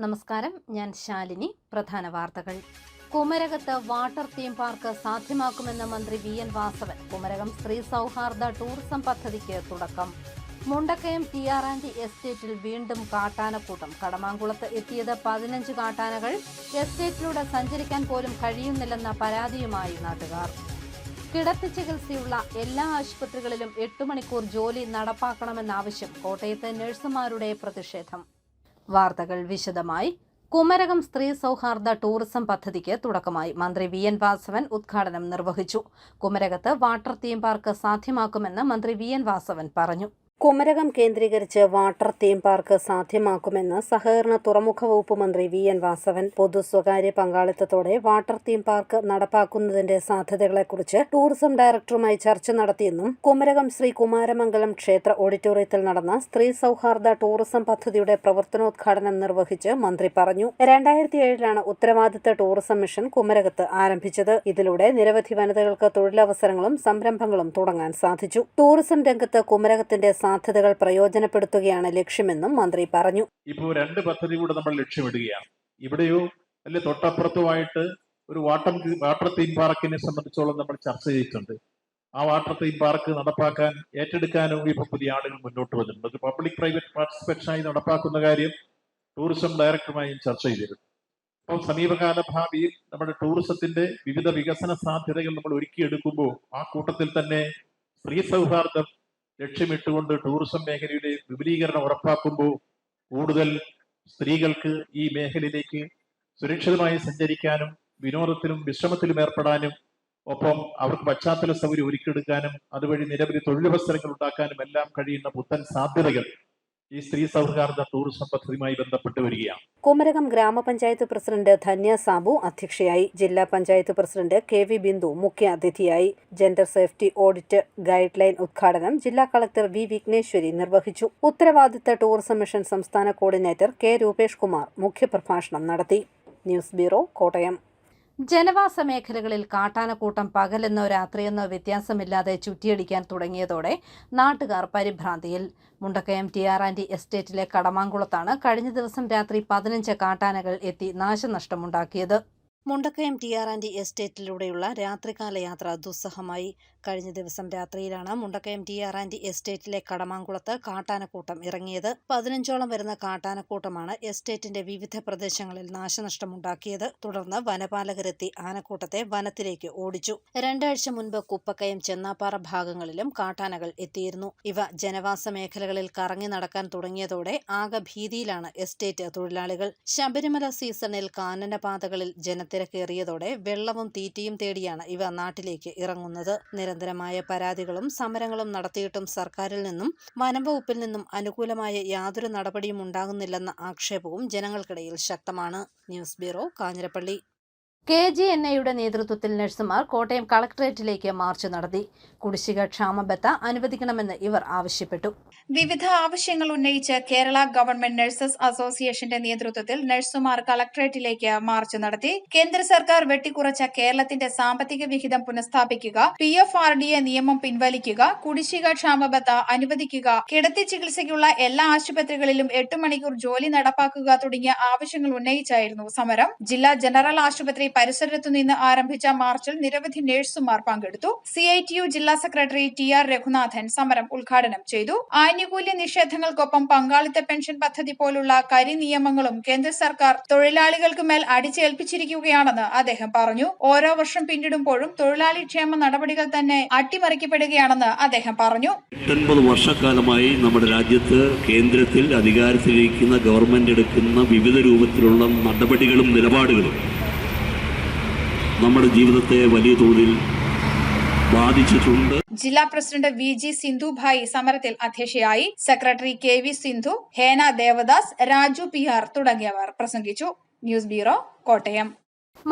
നമസ്കാരം, ഞാൻ ശാലിനി. പ്രധാന വാർത്തകൾ. കുമരകത്ത് വാട്ടർ തീം പാർക്ക് സാധ്യമാക്കുമെന്ന് മന്ത്രി വി.എൻ. വാസവൻ. കുമരകം സ്ത്രീ സൗഹാർദ്ദ ടൂറിസം പദ്ധതിക്ക് തുടക്കം. മുണ്ടക്കയം ടി.ആർ. എസ്റ്റേറ്റിൽ വീണ്ടും കാട്ടാനക്കൂട്ടം. കടമാങ്കുളത്ത് എത്തിയത് 15 കാട്ടാനകൾ. എസ്റ്റേറ്റിലൂടെ സഞ്ചരിക്കാൻ പോലും കഴിയുന്നില്ലെന്ന പരാതിയുമായി നാട്ടുകാർ. കിടത്തി ചികിത്സയുള്ള എല്ലാ ആശുപത്രികളിലും 8 മണിക്കൂർ ജോലി നടപ്പാക്കണമെന്ന ആവശ്യം. കോട്ടയത്ത് നഴ്സുമാരുടെ പ്രതിഷേധം. വാർത്തകൾ വിശദമായി. കുമരകം സ്ത്രീ സൗഹാർദ്ദ ടൂറിസം പദ്ധതിക്ക് തുടക്കമായി. മന്ത്രി വി.എൻ. വാസവൻ ഉദ്ഘാടനം നിർവഹിച്ചു. കുമരകത്ത് വാട്ടർ തീം പാർക്ക് സാധ്യമാക്കുമെന്ന് മന്ത്രി വി.എൻ. വാസവൻ പറഞ്ഞു. കുമരകം കേന്ദ്രീകരിച്ച് വാട്ടർ തീം പാർക്ക് സാധ്യമാക്കുമെന്ന് സഹകരണ തുറമുഖ വകുപ്പ് മന്ത്രി വി.എൻ. വാസവൻ. പൊതു സ്വകാര്യ പങ്കാളിത്തത്തോടെ വാട്ടർ തീം പാർക്ക് നടപ്പാക്കുന്നതിന്റെ സാധ്യതകളെക്കുറിച്ച് ടൂറിസം ഡയറക്ടറുമായി ചർച്ച നടത്തിയെന്നും കുമരകം ശ്രീ കുമാരമംഗലം ക്ഷേത്ര ഓഡിറ്റോറിയത്തിൽ നടന്ന സ്ത്രീ സൗഹാർദ്ദ ടൂറിസം പദ്ധതിയുടെ പ്രവർത്തനോദ്ഘാടനം നിർവഹിച്ച് മന്ത്രി പറഞ്ഞു. 2007 ഉത്തരവാദിത്ത ടൂറിസം മിഷൻ കുമരകത്ത് ആരംഭിച്ചത്. ഇതിലൂടെ നിരവധി വനിതകൾക്ക് തൊഴിലവസരങ്ങളും സംരംഭങ്ങളും തുടങ്ങാൻ സാധിച്ചു. ടൂറിസം രംഗത്ത് കുമരകത്തിന്റെ സാധ്യതകൾ പ്രയോജനപ്പെടുത്തുകയാണ് ലക്ഷ്യമെന്നും മന്ത്രി പറഞ്ഞു. ഇപ്പോൾ 2 പദ്ധതി കൂടെ നമ്മൾ ലക്ഷ്യമിടുകയാണ്. ഇവിടെയോ അല്ലെ തൊട്ടപ്പുറത്തുമായിട്ട് ഒരു വാട്ടർ തീം പാർക്കിനെ സംബന്ധിച്ചോളം നമ്മൾ ചർച്ച ചെയ്തിട്ടുണ്ട്. ആ വാട്ടർ തീം പാർക്ക് നടപ്പാക്കാൻ ഏറ്റെടുക്കാനും ഇപ്പോൾ പുതിയ ആളുകൾ മുന്നോട്ട് വന്നിട്ടുണ്ട്. അത് പബ്ലിക് പ്രൈവറ്റ് പാർട്ടിസിപ്പേഷനായി നടപ്പാക്കുന്ന കാര്യം ടൂറിസം ഡയറക്ടറുമായും ചർച്ച ചെയ്തിരുന്നു. അപ്പോൾ സമീപകാല ഭാവിയിൽ നമ്മുടെ ടൂറിസത്തിന്റെ വിവിധ വികസന സാധ്യതകൾ നമ്മൾ ഒരുക്കിയെടുക്കുമ്പോൾ ആ കൂട്ടത്തിൽ തന്നെ സ്ത്രീ സൗഹാർദ്ദം ലക്ഷ്യമിട്ടുകൊണ്ട് ടൂറിസം മേഖലയുടെ വിപുലീകരണം ഉറപ്പാക്കുമ്പോൾ കൂടുതൽ സ്ത്രീകൾക്ക് ഈ മേഖലയിലേക്ക് സുരക്ഷിതമായി സഞ്ചരിക്കാനും വിനോദത്തിലും വിശ്രമത്തിലും ഏർപ്പെടാനും ഒപ്പം അവർക്ക് പശ്ചാത്തല സൗകര്യം ഒരുക്കിയെടുക്കാനും അതുവഴി നിരവധി തൊഴിലവസരങ്ങൾ ഉണ്ടാക്കാനും എല്ലാം കഴിയുന്ന പുത്തൻ സാധ്യതകൾ ഈ സ്ത്രീ സൗഹാർദ്ദ ടൂറിസം പദ്ധതിയുമായി ബന്ധപ്പെട്ട് വരികയാണ്. കുമരകം ഗ്രാമപഞ്ചായത്ത് പ്രസിഡന്റ് ധന്യ സാബു അധ്യക്ഷയായി. ജില്ലാ പഞ്ചായത്ത് പ്രസിഡന്റ് കെ.വി. ബിന്ദു മുഖ്യ അതിഥിയായി. Gender safety audit guide line ഉദ്ഘാടനം ജില്ലാ കളക്ടർ വി. വിഘ്നേശ്വരി നിർവഹിച്ചു. ഉത്തരവാദിത്ത ടൂറിസം മിഷൻ സംസ്ഥാന കോർഡിനേറ്റർ കെ. രൂപേഷ് കുമാർ മുഖ്യപ്രഭാഷണം നടത്തി. News bureau, Kottayam. ജനവാസ മേഖലകളിൽ കാട്ടാനക്കൂട്ടം പകലെന്നോ രാത്രിയെന്നോ വ്യത്യാസമില്ലാതെ ചുറ്റിയടിക്കാൻ തുടങ്ങിയതോടെ നാട്ടുകാർ പരിഭ്രാന്തിയിൽ. മുണ്ടക്കയം ടി.ആർ. എസ്റ്റേറ്റിലെ കടമാങ്കുളത്താണ് കഴിഞ്ഞ ദിവസം രാത്രി 15 കാട്ടാനകൾ എത്തി നാശനഷ്ടമുണ്ടാക്കിയത്. മുണ്ടക്കയം ടി.ആർ. എസ്റ്റേറ്റിലൂടെയുള്ള രാത്രികാല യാത്ര ദുസ്സഹമായി. കഴിഞ്ഞ ദിവസം രാത്രിയിലാണ് മുണ്ടക്കയം ടി.ആർ. എസ്റ്റേറ്റിലെ കടമാങ്കുളത്ത് കാട്ടാനക്കൂട്ടം ഇറങ്ങിയത്. 15ഓളം വരുന്ന കാട്ടാനക്കൂട്ടമാണ് എസ്റ്റേറ്റിന്റെ വിവിധ പ്രദേശങ്ങളിൽ നാശനഷ്ടമുണ്ടാക്കിയത്. തുടർന്ന് വനപാലകരെത്തി ആനക്കൂട്ടത്തെ വനത്തിലേക്ക് ഓടിച്ചു. 2 ആഴ്ച മുൻപ് കുപ്പക്കയം, ചെന്നാപ്പാറ ഭാഗങ്ങളിലും കാട്ടാനകൾ എത്തിയിരുന്നു. ഇവ ജനവാസ മേഖലകളിൽ കറങ്ങി നടക്കാൻ തുടങ്ങിയതോടെ ആകെ ഭീതിയിലാണ് എസ്റ്റേറ്റ് തൊഴിലാളികൾ. ശബരിമല സീസണിൽ കാനനപാതകളിൽ ജനത്തിരക്കേറിയതോടെ വെള്ളവും തീറ്റയും തേടിയാണ് ഇവ നാട്ടിലേക്ക് ഇറങ്ങുന്നത്. നിരന്തരമായ പരാതികളും സമരങ്ങളും നടത്തിയിട്ടും സർക്കാരിൽ നിന്നും വനംവകുപ്പിൽ നിന്നും അനുകൂലമായ യാതൊരു നടപടിയും ഉണ്ടാകുന്നില്ലെന്ന ആക്ഷേപവും ജനങ്ങൾക്കിടയിൽ ശക്തമാണ്. News bureau, Kanjirappally. KGNAയുടെ നേതൃത്വത്തിൽ നഴ്സുമാർ കോട്ടയം കളക്ടറേറ്റിലേക്ക് മാർച്ച് നടത്തി. കുടിശ്ശിക ക്ഷാമബത്ത അനുവദിക്കണമെന്ന് ഇവർ ആവശ്യപ്പെട്ടു. വിവിധ ആവശ്യങ്ങൾ ഉന്നയിച്ച് കേരള ഗവൺമെന്റ് നഴ്സസ് അസോസിയേഷന്റെ നേതൃത്വത്തിൽ നഴ്സുമാർ കളക്ടറേറ്റിലേക്ക് മാർച്ച് നടത്തി. കേന്ദ്ര സർക്കാർ വെട്ടിക്കുറച്ച കേരളത്തിന്റെ സാമ്പത്തിക വിഹിതം പുനഃസ്ഥാപിക്കുക, PFRDA നിയമം പിൻവലിക്കുക, കുടിശ്ശിക ക്ഷാമബത്ത അനുവദിക്കുക, കിടത്തി ചികിത്സയ്ക്കുള്ള എല്ലാ ആശുപത്രികളിലും 8 മണിക്കൂർ ജോലി നടപ്പാക്കുക തുടങ്ങിയ ആവശ്യങ്ങൾ ഉന്നയിച്ചായിരുന്നു സമരം. ജില്ലാ ജനറൽ ആശുപത്രി പരിസരത്തു നിന്ന് ആരംഭിച്ച മാർച്ചിൽ നിരവധി നഴ്സുമാർ പങ്കെടുത്തു. CITU ജില്ലാ സെക്രട്ടറി TR രഘുനാഥൻ സമരം ഉദ്ഘാടനം ചെയ്തു. ആനുകൂല്യ നിഷേധങ്ങൾക്കൊപ്പം പങ്കാളിത്ത പെൻഷൻ പദ്ധതി പോലുള്ള കരിനിയമങ്ങളും കേന്ദ്ര സർക്കാർ തൊഴിലാളികൾക്ക് മേൽ അടിച്ചേൽപ്പിച്ചിരിക്കുകയാണെന്ന് അദ്ദേഹം പറഞ്ഞു. ഓരോ വർഷം പിന്നിടുമ്പോഴും തൊഴിലാളി ക്ഷേമ നടപടികൾ തന്നെ അട്ടിമറിക്കപ്പെടുകയാണെന്ന് അദ്ദേഹം പറഞ്ഞു. 80 വർഷക്കാലമായി നമ്മുടെ രാജ്യത്ത് കേന്ദ്രത്തിൽ അധികാരത്തിലിരിക്കുന്ന ഗവൺമെന്റ് എടുക്കുന്ന വിവിധ രൂപത്തിലുള്ള നടപടികളും നിലപാടുകളും നമ്മുടെ ജീവിതത്തെ വലിയ തോതിൽ ബാധിച്ചിട്ടുണ്ട്. ജില്ലാ പ്രസിഡന്റ് VG സിന്ധുഭായി സമരത്തിൽ അധ്യക്ഷയായി. Secretary KV Sindhu, Hena Devadas, Raju PR തുടങ്ങിയവർ പ്രസംഗിച്ചു. News bureau, Kottayam.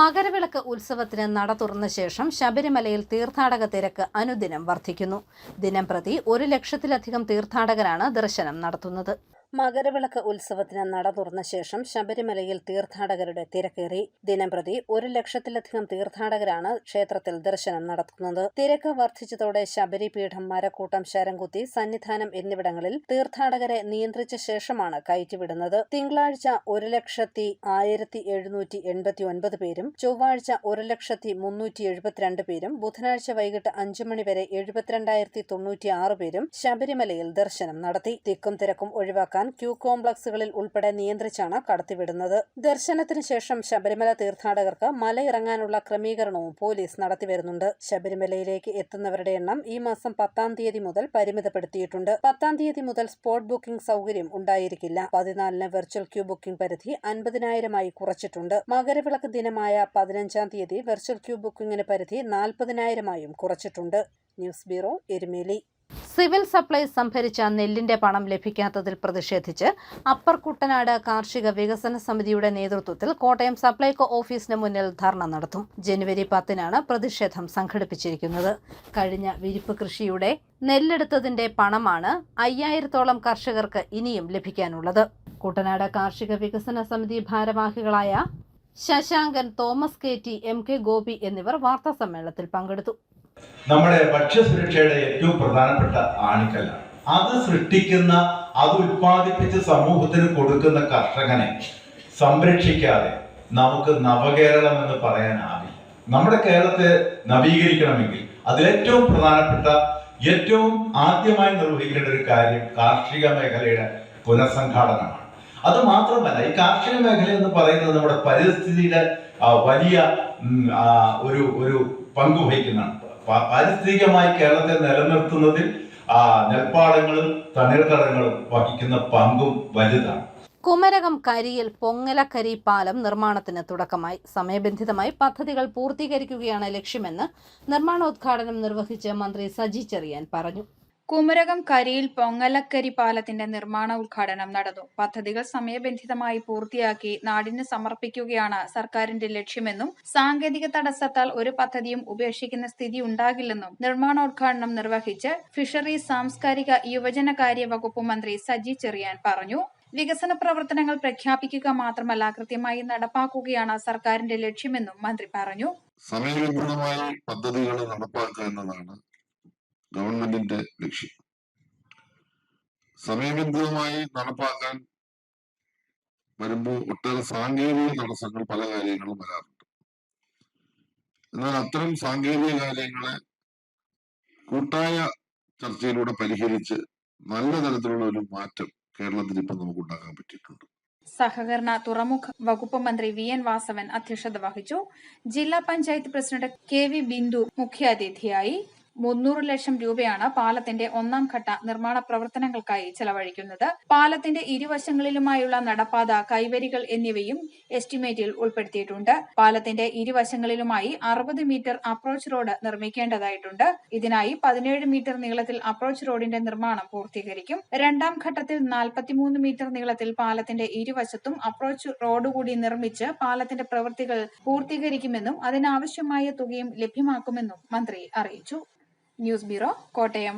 മകരവിളക്ക് ഉത്സവത്തിന് നട തുറന്ന ശേഷം ശബരിമലയിൽ തീർത്ഥാടക തിരക്ക് അനുദിനം വർദ്ധിക്കുന്നു. ദിനം പ്രതി 1 ലക്ഷത്തിലധികം തീർത്ഥാടകരാണ് ദർശനം നടത്തുന്നത്. മകരവിളക്ക് ഉത്സവത്തിന് നട തുറന്ന ശേഷം ശബരിമലയിൽ തീർത്ഥാടകരുടെ തിരക്കേറി. ദിനംപ്രതി 1,00,000-ലധികം തീർത്ഥാടകരാണ് ക്ഷേത്രത്തിൽ ദർശനം നടത്തുന്നത്. തിരക്ക് വർദ്ധിച്ചതോടെ ശബരിപീഠം, മരക്കൂട്ടം, ശരംകുത്തി, സന്നിധാനം എന്നിവിടങ്ങളിൽ തീർത്ഥാടകരെ നിയന്ത്രിച്ച ശേഷമാണ് കയറ്റിവിടുന്നത്. തിങ്കളാഴ്ച 1,01,789 പേരും ചൊവ്വാഴ്ച 1,03,72 പേരും ബുധനാഴ്ച വൈകിട്ട് 5 മണി വരെ 72,096 പേരും ശബരിമലയിൽ ദർശനം നടത്തി. തിക്കും തിരക്കും ഒഴിവാക്കാൻ ക്യൂ കോംപ്ലക്സുകളിൽ ഉൾപ്പെടെ നിയന്ത്രിച്ചാണ് കടത്തിവിടുന്നത്. ദർശനത്തിന് ശേഷം ശബരിമല തീർത്ഥാടകർക്ക് മലയിറങ്ങാനുള്ള ക്രമീകരണവും പോലീസ് നടത്തിവരുന്നുണ്ട്. ശബരിമലയിലേക്ക് എത്തുന്നവരുടെ എണ്ണം ഈ മാസം 10-ാം തീയതി മുതൽ പരിമിതപ്പെടുത്തിയിട്ടുണ്ട്. 10-ാം തീയതി മുതൽ സ്പോട്ട് ബുക്കിംഗ് സൗകര്യം ഉണ്ടായിരിക്കില്ല. 14-ന് വെർച്വൽ ക്യൂ ബുക്കിംഗ് പരിധി 50,000-ആയി കുറച്ചിട്ടുണ്ട്. മകരവിളക്ക് ദിനമായ 15-ാം തീയതി വെർച്വൽ ക്യൂ ബുക്കിംഗിന് പരിധി 40,000-ആയും കുറച്ചിട്ടുണ്ട്. News bureau, Erumeli. Civil supplies സംഭരിച്ച നെല്ലിന്റെ പണം ലഭിക്കാത്തതിൽ പ്രതിഷേധിച്ച് അപ്പർ കുട്ടനാട് കാർഷിക വികസന സമിതിയുടെ നേതൃത്വത്തിൽ കോട്ടയം സപ്ലൈകോ ഓഫീസിന് മുന്നിൽ ധർണ നടത്തും. ജനുവരി 10-നാണ് പ്രതിഷേധം സംഘടിപ്പിച്ചിരിക്കുന്നത്. കഴിഞ്ഞ വിരിപ്പ് കൃഷിയുടെ നെല്ലെടുത്തതിന്റെ പണമാണ് 5,000-ഓളം കർഷകർക്ക് ഇനിയും ലഭിക്കാനുള്ളത്. കുട്ടനാട് കാർഷിക വികസന സമിതി ഭാരവാഹികളായ Shashankan, Thomas KT, MK Gopi എന്നിവർ വാർത്താസമ്മേളനത്തിൽ പങ്കെടുത്തു. നമ്മുടെ ഭക്ഷ്യസുരക്ഷയുടെ ഏറ്റവും പ്രധാനപ്പെട്ട ആണിക്കല്ലാണ്. അത് സൃഷ്ടിക്കുന്ന, അത് ഉത്പാദിപ്പിച്ച് സമൂഹത്തിന് കൊടുക്കുന്ന കർഷകനെ സംരക്ഷിക്കാതെ നമുക്ക് നവകേരളം എന്ന് പറയാനാവില്ല. നമ്മുടെ കേരളത്തെ നവീകരിക്കണമെങ്കിൽ അതിലേറ്റവും പ്രധാനപ്പെട്ട, ഏറ്റവും ആദ്യമായി നിർവഹിക്കേണ്ട ഒരു കാര്യം കാർഷിക മേഖലയുടെ പുനഃസംഘാടനമാണ്. അത് മാത്രമല്ല, ഈ കാർഷിക മേഖല എന്ന് പറയുന്നത് നമ്മുടെ പരിസ്ഥിതിയുടെ വലിയ ഒരു പങ്ക് വഹിക്കുന്നതാണ്. പാരിസ്ഥിതികമായി കേരളത്തെ നിലനിർത്തുന്നതിൽ നെൽപ്പാടങ്ങളും തണ്ണീർത്തടങ്ങളും വഹിക്കുന്ന പങ്കും വലുതാണ്. കുമരകം കരിയിൽ പൊങ്ങലക്കരി പാലം നിർമ്മാണത്തിന് തുടക്കമായി. സമയബന്ധിതമായി പദ്ധതികൾ പൂർത്തീകരിക്കുകയാണ് ലക്ഷ്യമെന്ന് നിർമ്മാണോദ്ഘാടനം നിർവഹിച്ച മന്ത്രി സജി ചെറിയാൻ പറഞ്ഞു. കുമരകം കരിയിൽ പൊങ്ങലക്കരി പാലത്തിന്റെ നിർമ്മാണ ഉദ്ഘാടനം നടന്നു. പദ്ധതികൾ സമയബന്ധിതമായി പൂർത്തിയാക്കി നാടിന് സമർപ്പിക്കുകയാണ് സർക്കാരിന്റെ ലക്ഷ്യമെന്നും സാങ്കേതിക തടസ്സത്താൽ ഒരു പദ്ധതിയും ഉപേക്ഷിക്കുന്ന സ്ഥിതി ഉണ്ടാകില്ലെന്നും നിർമ്മാണോദ്ഘാടനം നിർവഹിച്ച് ഫിഷറീസ്, സാംസ്കാരിക, യുവജനകാര്യ വകുപ്പ് മന്ത്രി സജി ചെറിയാൻ പറഞ്ഞു. വികസന പ്രവർത്തനങ്ങൾ പ്രഖ്യാപിക്കുക മാത്രമല്ല, കൃത്യമായി നടപ്പാക്കുകയാണ് സർക്കാരിന്റെ ലക്ഷ്യമെന്നും മന്ത്രി പറഞ്ഞു. സമയബന്ധിതമായി പദ്ധതികൾ നടപ്പാക്കുക എന്നതാണ് ഗവൺമെന്റിന്റെ ലക്ഷ്യം. സമയബന്ധിതമായി നടപ്പാക്കാൻ വരുമ്പോൾ ഒട്ടേറെ സാങ്കേതിക തടസ്സങ്ങൾ, പല കാര്യങ്ങളും വരാറുണ്ട്. എന്നാൽ അത്തരം സാങ്കേതിക കാര്യങ്ങളെ കൂട്ടായ ചർച്ചയിലൂടെ പരിഹരിച്ച് നല്ല തരത്തിലുള്ള ഒരു മാറ്റം കേരളത്തിൽ ഇപ്പം നമുക്ക് ഉണ്ടാക്കാൻ പറ്റിയിട്ടുണ്ട്. സഹകരണ, തുറമുഖ വകുപ്പ് മന്ത്രി VN വാസവൻ അധ്യക്ഷത വഹിച്ചു. ജില്ലാ പഞ്ചായത്ത് പ്രസിഡന്റ് KV ബിന്ദു മുഖ്യാതിഥിയായി. 300 ലക്ഷം രൂപയാണ് പാലത്തിന്റെ 1-ാം ഘട്ട നിർമ്മാണ പ്രവർത്തനങ്ങൾക്കായി ചെലവഴിക്കുന്നത്. പാലത്തിന്റെ ഇരുവശങ്ങളിലുമായുള്ള നടപ്പാത, കൈവരികൾ എന്നിവയും എസ്റ്റിമേറ്റിൽ ഉൾപ്പെടുത്തിയിട്ടുണ്ട്. പാലത്തിന്റെ ഇരുവശങ്ങളിലുമായി 60 മീറ്റർ അപ്രോച്ച് റോഡ് നിർമ്മിക്കേണ്ടതായിട്ടുണ്ട്. ഇതിനായി 17 മീറ്റർ നീളത്തിൽ അപ്രോച്ച് റോഡിന്റെ നിർമ്മാണം പൂർത്തീകരിക്കും. 2-ാം ഘട്ടത്തിൽ 43 മീറ്റർ നീളത്തിൽ പാലത്തിന്റെ ഇരുവശത്തും അപ്രോച്ച് റോഡ് കൂടി നിർമ്മിച്ച് പാലത്തിന്റെ പ്രവൃത്തികൾ പൂർത്തീകരിക്കുമെന്നും അതിനാവശ്യമായ തുകയും ലഭ്യമാക്കുമെന്നും മന്ത്രി അറിയിച്ചു. News bureau, Kottayam.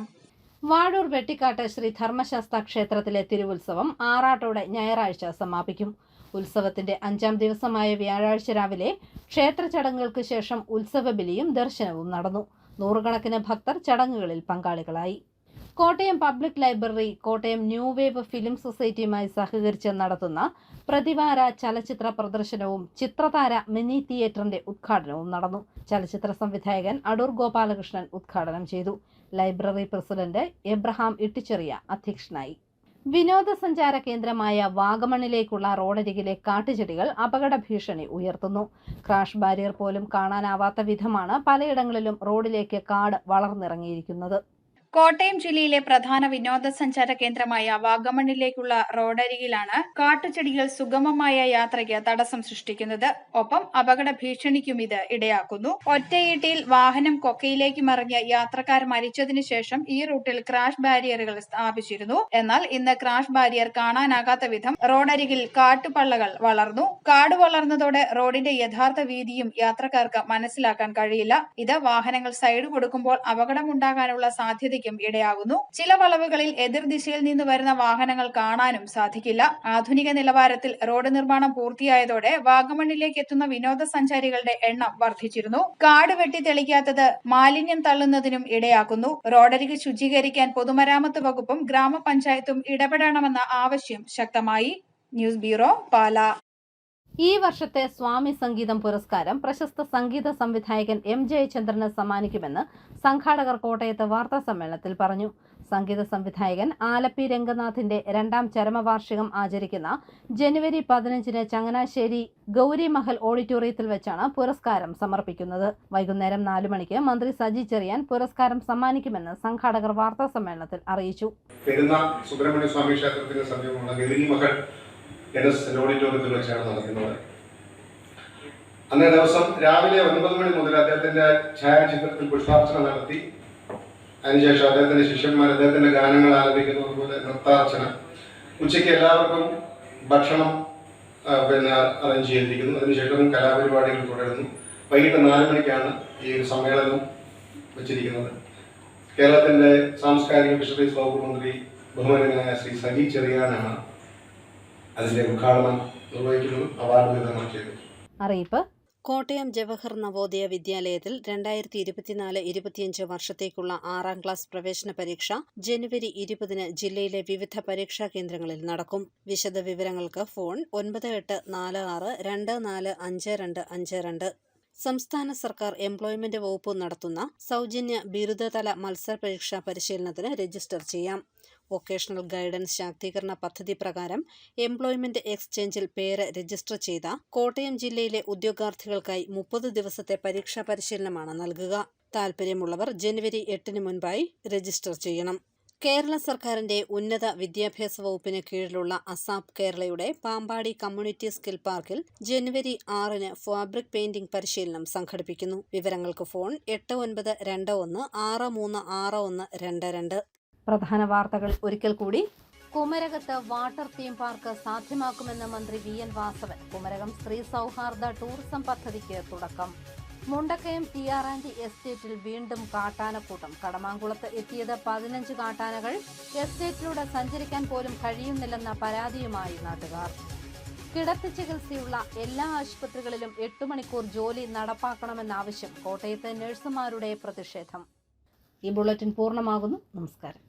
വാഴൂർ വെട്ടിക്കാട്ട് ശ്രീ ധർമ്മശാസ്ത്ര ക്ഷേത്രത്തിലെ തിരുവുത്സവം ആറാട്ടോടെ ഞായറാഴ്ച സമാപിക്കും. ഉത്സവത്തിന്റെ 5-ാം ദിവസമായ വ്യാഴാഴ്ച രാവിലെ ക്ഷേത്ര ചടങ്ങുകൾക്ക് ശേഷം ഉത്സവബലിയും ദർശനവും നടന്നു. നൂറുകണക്കിന് ഭക്തർ ചടങ്ങുകളിൽ പങ്കാളികളായി. Kottayam public library, Kottayam new wave film സൊസൈറ്റിയുമായി സഹകരിച്ച് നടത്തുന്ന പ്രതിവാര ചലച്ചിത്ര പ്രദർശനവും ചിത്രതാര മിനി തിയേറ്ററിന്റെ ഉദ്ഘാടനവും നടന്നു. ചലച്ചിത്ര സംവിധായകൻ അടൂർ ഗോപാലകൃഷ്ണൻ ഉദ്ഘാടനം ചെയ്തു. ലൈബ്രറി പ്രസിഡന്റ് എബ്രഹാം ഇട്ടിച്ചെറിയ അധ്യക്ഷനായി. വിനോദസഞ്ചാര കേന്ദ്രമായ വാഗമണിലേക്കുള്ള റോഡരികിലെ കാട്ടുചെടികൾ അപകട ഭീഷണി ഉയർത്തുന്നു. ക്രാഷ് ബാരിയർ പോലും കാണാനാവാത്ത വിധമാണ് പലയിടങ്ങളിലും റോഡിലേക്ക് കാട് വളർന്നിറങ്ങിയിരിക്കുന്നത്. കോട്ടയം ജില്ലയിലെ പ്രധാന വിനോദസഞ്ചാര കേന്ദ്രമായ വാഗമണിലേക്കുള്ള റോഡരികിലാണ് കാട്ടുചെടികൾ സുഗമമായ യാത്രയ്ക്ക് തടസ്സം സൃഷ്ടിക്കുന്നത്. ഒപ്പം അപകട ഭീഷണിക്കും ഇത് ഇടയാക്കുന്നു. ഒറ്റയീട്ടിൽ വാഹനം കൊക്കയിലേക്ക് മറിഞ്ഞ് യാത്രക്കാർ മരിച്ചതിനു ശേഷം ഈ റൂട്ടിൽ ക്രാഷ് ബാരിയറുകൾ സ്ഥാപിച്ചിരുന്നു. എന്നാൽ ഇന്ന് ക്രാഷ് ബാരിയർ കാണാനാകാത്ത വിധം റോഡരികിൽ കാട്ടുപള്ളകൾ വളർന്നു. കാട് വളർന്നതോടെ റോഡിന്റെ യഥാർത്ഥ വീതിയും യാത്രക്കാർക്ക് മനസ്സിലാക്കാൻ കഴിയില്ല. ഇത് വാഹനങ്ങൾ സൈഡ് കൊടുക്കുമ്പോൾ അപകടമുണ്ടാകാനുള്ള സാധ്യതയ്ക്ക് വാഹനയാത്രയ്ക്കും ഇടയാകുന്നു. ചില വളവുകളിൽ എതിർദിശയിൽ നിന്ന് വരുന്ന വാഹനങ്ങൾ കാണാനും സാധിക്കില്ല. ആധുനിക നിലവാരത്തിൽ റോഡ് നിർമ്മാണം പൂർത്തിയായതോടെ വാഗമണ്ണിലേക്ക് എത്തുന്ന വിനോദസഞ്ചാരികളുടെ എണ്ണം വർദ്ധിച്ചിരുന്നു. കാട് വെട്ടി തെളിക്കാത്തത് മാലിന്യം തള്ളുന്നതിനും ഇടയാക്കുന്നു. റോഡരിക് ശുചീകരിക്കാൻ പൊതുമരാമത്ത് വകുപ്പും ഗ്രാമപഞ്ചായത്തും ഇടപെടണമെന്ന ആവശ്യം ശക്തമായി. News bureau, Pala. ഈ വർഷത്തെ സ്വാമി സംഗീതം പുരസ്കാരം പ്രശസ്ത സംഗീത സംവിധായകൻ എം ജയചന്ദ്രന് സമ്മാനിക്കുമെന്ന് സംഘാടകർ കോട്ടയത്ത് വാർത്താസമ്മേളനത്തിൽ പറഞ്ഞു. സംഗീത സംവിധായകൻ ആലപ്പി രംഗനാഥിന്റെ 2ാം ചരമവാർഷികം ആചരിക്കുന്ന ജനുവരി 15-ന് ചങ്ങനാശ്ശേരി ഗൗരി മഹൽ ഓഡിറ്റോറിയത്തിൽ വെച്ചാണ് പുരസ്കാരം സമർപ്പിക്കുന്നത്. വൈകുന്നേരം 4 മണിക്ക് മന്ത്രി സജി ചെറിയാൻ പുരസ്കാരം സമ്മാനിക്കുമെന്ന് സംഘാടകർ വാർത്താസമ്മേളനത്തിൽ അറിയിച്ചു. സുബ്രഹ്മണ്യ സ്വാമി ക്ഷേത്രത്തിന് സമീപമുള്ള ഗൗരി മഹൽ ഓഡിറ്റോറിയത്തിൽ വെച്ചാണ് നടക്കുന്നത്. അന്നേ ദിവസം രാവിലെ 9 മണി മുതൽ അദ്ദേഹത്തിന്റെ ഛായാചിത്രത്തിൽ പുഷ്പാർച്ചന നടത്തി അതിനുശേഷം അദ്ദേഹത്തിന്റെ ശിഷ്യന്മാർ അദ്ദേഹത്തിന്റെ ഗാനങ്ങൾ ആലപിക്കുന്നത് പോലെ നൃത്താർച്ചന. ഉച്ചയ്ക്ക് എല്ലാവർക്കും ഭക്ഷണം അറേഞ്ച് ചെയ്തിരിക്കുന്നു. അതിനുശേഷം കലാപരിപാടികൾ തുടരുന്നു. വൈകിട്ട് 4 മണിക്കാണ് ഈ സമ്മേളനം വെച്ചിരിക്കുന്നത്. കേരളത്തിന്റെ സാംസ്കാരിക ഫിഷറീസ് വകുപ്പ് മന്ത്രി ബഹുമാനനായ ശ്രീ സജി ചെറിയാനാണ് അതിന്റെ ഉദ്ഘാടനം നിർവഹിക്കുന്നത്. അവാർഡ് വിതരണം ചെയ്തു. അറിയിപ്പ്: കോട്ടയം ജവഹർ നവോദയ വിദ്യാലയത്തിൽ 2024-25 വർഷത്തേക്കുള്ള 6ാം ക്ലാസ് പ്രവേശന പരീക്ഷ ജനുവരി 20-ന് ജില്ലയിലെ വിവിധ പരീക്ഷാ കേന്ദ്രങ്ങളിൽ നടക്കും. വിശദ വിവരങ്ങൾക്ക് ഫോൺ 9846245252. സംസ്ഥാന സർക്കാർ എംപ്ലോയ്മെന്റ് വകുപ്പ് നടത്തുന്ന സൗജന്യ ബിരുദതല മത്സര പരീക്ഷാ പരിശീലനത്തിന് രജിസ്റ്റർ ചെയ്യാം. വൊക്കേഷണൽ ഗൈഡൻസ് ശാക്തീകരണ പദ്ധതി പ്രകാരം എംപ്ലോയ്മെന്റ് എക്സ്ചേഞ്ചിൽ പേര് രജിസ്റ്റർ ചെയ്ത കോട്ടയം ജില്ലയിലെ ഉദ്യോഗാർത്ഥികൾക്കായി 30 ദിവസത്തെ പരീക്ഷാ പരിശീലനമാണ് നൽകുക. താൽപര്യമുള്ളവർ ജനുവരി 8-ന് മുൻപായി രജിസ്റ്റർ ചെയ്യണം. കേരള സർക്കാരിന്റെ ഉന്നത വിദ്യാഭ്യാസ വകുപ്പിന് കീഴിലുള്ള അസാപ് കേരളയുടെ പാമ്പാടി കമ്മ്യൂണിറ്റി സ്കിൽ പാർക്കിൽ ജനുവരി 6-ന് ഫാബ്രിക് പെയിന്റിംഗ് പരിശീലനം സംഘടിപ്പിക്കുന്നു. വിവരങ്ങൾക്ക് ഫോൺ 8921636122. പ്രധാന വാർത്തകൾ ഒരിക്കൽ കൂടി. കുമരകത്ത് വാട്ടർ തീം പാർക്ക് സാധ്യമാക്കുമെന്ന് മന്ത്രി VN വാസവൻ. കുമരകം സ്ത്രീ സൗഹാർദ്ദ ടൂറിസം പദ്ധതിക്ക് തുടക്കം. മുണ്ടക്കയം TR&D എസ്റ്റേറ്റിൽ വീണ്ടും കാട്ടാനക്കൂട്ടം. കടമാങ്കുളത്ത് എത്തിയത് 15 കാട്ടാനകൾ. എസ്റ്റേറ്റിലൂടെ സഞ്ചരിക്കാൻ പോലും കഴിയുന്നില്ലെന്ന പരാതിയുമായി നാട്ടുകാർ. കിടത്തി ചികിത്സയുള്ള എല്ലാ ആശുപത്രികളിലും 8 മണിക്കൂർ ജോലി നടപ്പാക്കണമെന്ന ആവശ്യം. കോട്ടയത്ത് നഴ്സുമാരുടെ പ്രതിഷേധം. ഈ ബുള്ളറ്റിൻ പൂർണ്ണമാകുന്നു. നമസ്കാരം.